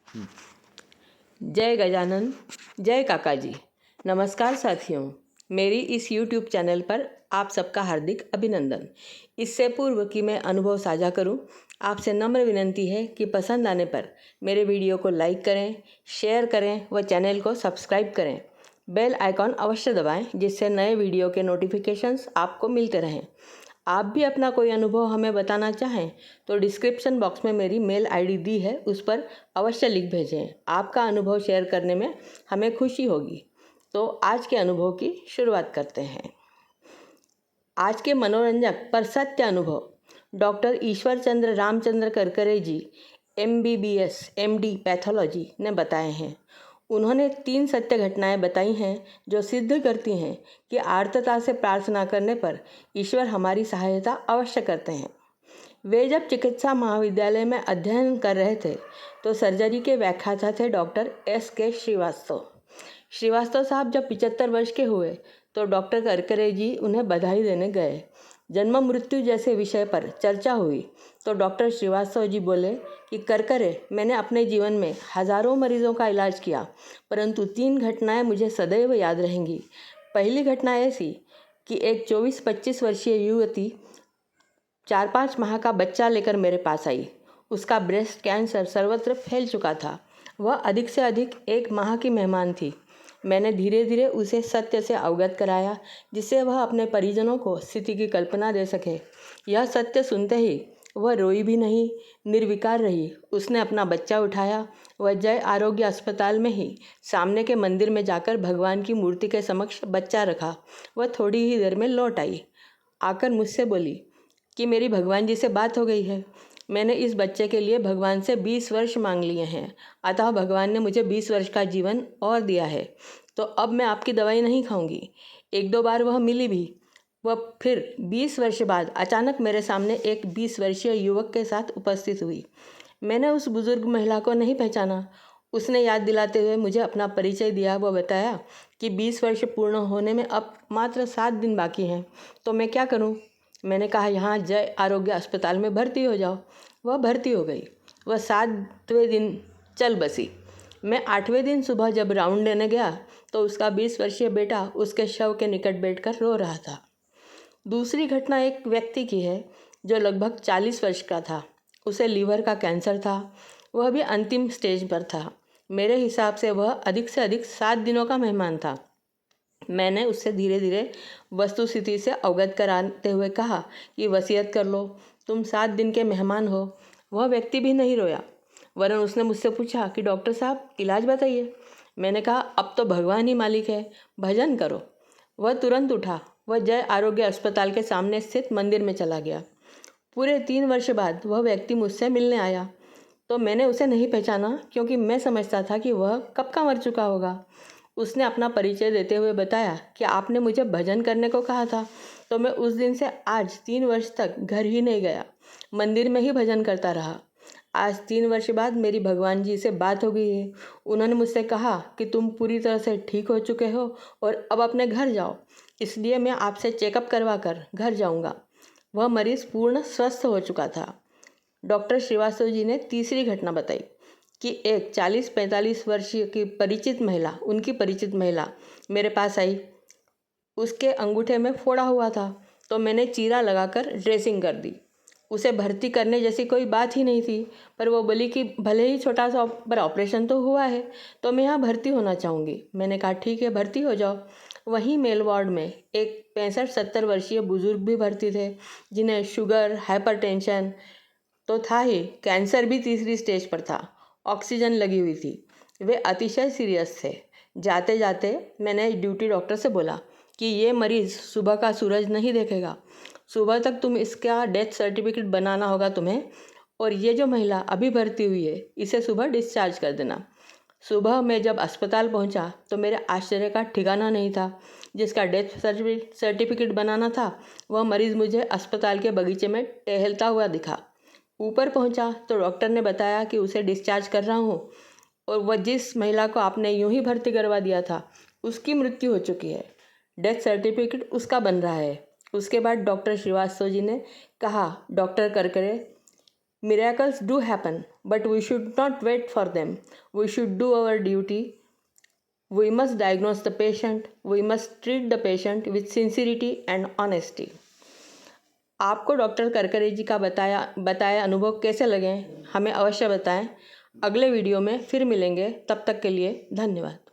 जय गजानन, जय काका जी। नमस्कार साथियों, मेरी इस YouTube चैनल पर आप सबका हार्दिक अभिनंदन। इससे पूर्व कि मैं अनुभव साझा करूं, आपसे नम्र विनंती है कि पसंद आने पर मेरे वीडियो को लाइक करें, शेयर करें व चैनल को सब्सक्राइब करें। बेल आइकॉन अवश्य दबाएं, जिससे नए वीडियो के नोटिफिकेशंस आपको मिलते रहें। आप भी अपना कोई अनुभव हमें बताना चाहें तो डिस्क्रिप्शन बॉक्स में मेरी मेल आईडी दी है, उस पर अवश्य लिख भेजें। आपका अनुभव शेयर करने में हमें खुशी होगी। तो आज के अनुभव की शुरुआत करते हैं। आज के मनोरंजक पर सत्य अनुभव डॉक्टर ईश्वर चंद्र रामचंद्र करकरे जी MBBS MD पैथोलॉजी ने बताए हैं। उन्होंने 3 सत्य घटनाएं बताई हैं जो सिद्ध करती हैं कि आर्तता से प्रार्थना करने पर ईश्वर हमारी सहायता अवश्य करते हैं। वे जब चिकित्सा महाविद्यालय में अध्ययन कर रहे थे तो सर्जरी के व्याख्याता थे डॉक्टर SK श्रीवास्तव। श्रीवास्तव साहब जब 75 वर्ष के हुए तो डॉक्टर करकरे जी उन्हें बधाई देने गए। जन्म मृत्यु जैसे विषय पर चर्चा हुई तो डॉक्टर श्रीवास्तव जी बोले कि करकरे, मैंने अपने जीवन में हज़ारों मरीजों का इलाज किया, परंतु 3 घटनाएं मुझे सदैव याद रहेंगी। पहली घटना ऐसी कि एक 24-25 वर्षीय युवती 4-5 माह का बच्चा लेकर मेरे पास आई। उसका ब्रेस्ट कैंसर सर्वत्र फैल चुका था। वह अधिक से अधिक 1 माह की मेहमान थी। मैंने धीरे धीरे उसे सत्य से अवगत कराया, जिससे वह अपने परिजनों को स्थिति की कल्पना दे सके। यह सत्य सुनते ही वह रोई भी नहीं, निर्विकार रही। उसने अपना बच्चा उठाया। वह जय आरोग्य अस्पताल में ही सामने के मंदिर में जाकर भगवान की मूर्ति के समक्ष बच्चा रखा। वह थोड़ी ही देर में लौट आई। आकर मुझसे बोली कि मेरी भगवान जी से बात हो गई है। मैंने इस बच्चे के लिए भगवान से 20 वर्ष मांग लिए हैं, अतः भगवान ने मुझे 20 वर्ष का जीवन और दिया है, तो अब मैं आपकी दवाई नहीं खाऊंगी। 1-2 बार वह मिली भी। वह फिर 20 वर्ष बाद अचानक मेरे सामने एक 20 वर्षीय युवक के साथ उपस्थित हुई। मैंने उस बुजुर्ग महिला को नहीं पहचाना। उसने याद दिलाते हुए मुझे अपना परिचय दिया। वह बताया कि 20 वर्ष पूर्ण होने में अब मात्र 7 दिन बाकी हैं, तो मैं क्या करूं? मैंने कहा, यहाँ जय आरोग्य अस्पताल में भर्ती हो जाओ। वह भर्ती हो गई। वह 7वें दिन चल बसी। मैं 8वें दिन सुबह जब राउंड लेने गया तो उसका 20 वर्षीय बेटा उसके शव के निकट बैठकर रो रहा था। दूसरी घटना एक व्यक्ति की है जो लगभग 40 वर्ष का था। उसे लीवर का कैंसर था। वह भी अंतिम स्टेज पर था। मेरे हिसाब से वह अधिक से अधिक 7 दिनों का मेहमान था। मैंने उससे धीरे धीरे वस्तुस्थिति से अवगत कराते हुए कहा कि वसीयत कर लो, तुम 7 दिन के मेहमान हो। वह व्यक्ति भी नहीं रोया, वरन उसने मुझसे पूछा कि डॉक्टर साहब, इलाज बताइए। मैंने कहा, अब तो भगवान ही मालिक है, भजन करो। वह तुरंत उठा। वह जय आरोग्य अस्पताल के सामने स्थित मंदिर में चला गया। पूरे 3 वर्ष बाद वह व्यक्ति मुझसे मिलने आया, तो मैंने उसे नहीं पहचाना, क्योंकि मैं समझता था कि वह कब का मर चुका होगा। उसने अपना परिचय देते हुए बताया कि आपने मुझे भजन करने को कहा था, तो मैं उस दिन से आज 3 वर्ष तक घर ही नहीं गया, मंदिर में ही भजन करता रहा। आज 3 वर्ष बाद मेरी भगवान जी से बात हो गई है। उन्होंने मुझसे कहा कि तुम पूरी तरह से ठीक हो चुके हो और अब अपने घर जाओ, इसलिए मैं आपसे चेकअप करवा कर घर जाऊंगा। वह मरीज पूर्ण स्वस्थ हो चुका था। डॉक्टर श्रीवास्तव जी ने तीसरी घटना बताई कि एक 40-45 वर्षीय की उनकी परिचित महिला मेरे पास आई। उसके अंगूठे में फोड़ा हुआ था, तो मैंने चीरा लगाकर ड्रेसिंग कर दी। उसे भर्ती करने जैसी कोई बात ही नहीं थी, पर वो बोली कि भले ही छोटा सा पर ऑपरेशन तो हुआ है, तो मैं यहाँ भर्ती होना चाहूँगी। मैंने कहा, ठीक है, भर्ती हो जाओ। वहीं मेल वार्ड में एक 65-70 वर्षीय बुजुर्ग भी भर्ती थे, जिन्हें शुगर, हाइपरटेंशन तो था ही, कैंसर भी तीसरी स्टेज पर था। ऑक्सीजन लगी हुई थी। वे अतिशय सीरियस थे। जाते जाते मैंने ड्यूटी डॉक्टर से बोला कि ये मरीज़ सुबह का सूरज नहीं देखेगा, सुबह तक तुम इसका डेथ सर्टिफिकेट बनाना होगा तुम्हें, और ये जो महिला अभी भर्ती हुई है, इसे सुबह डिस्चार्ज कर देना। सुबह मैं जब अस्पताल पहुंचा तो मेरे आश्चर्य का ठिकाना नहीं था। जिसका डेथ सर्टिफिकेट बनाना था, वह मरीज़ मुझे अस्पताल के बगीचे में टहलता हुआ दिखा। ऊपर पहुंचा तो डॉक्टर ने बताया कि उसे डिस्चार्ज कर रहा हूँ, और वह जिस महिला को आपने यूं ही भर्ती करवा दिया था, उसकी मृत्यु हो चुकी है। डेथ सर्टिफिकेट उसका बन रहा है। उसके बाद डॉक्टर श्रीवास्तव जी ने कहा, doctor Karkare, Miracles do happen, but we should not wait for them. We should do our duty. We must diagnose the patient. We must treat the patient with sincerity and honesty. आपको doctor Karkare जी का बताया अनुभव कैसे लगे हमें अवश्य बताएं। अगले वीडियो में फिर मिलेंगे, तब तक के लिए धन्यवाद।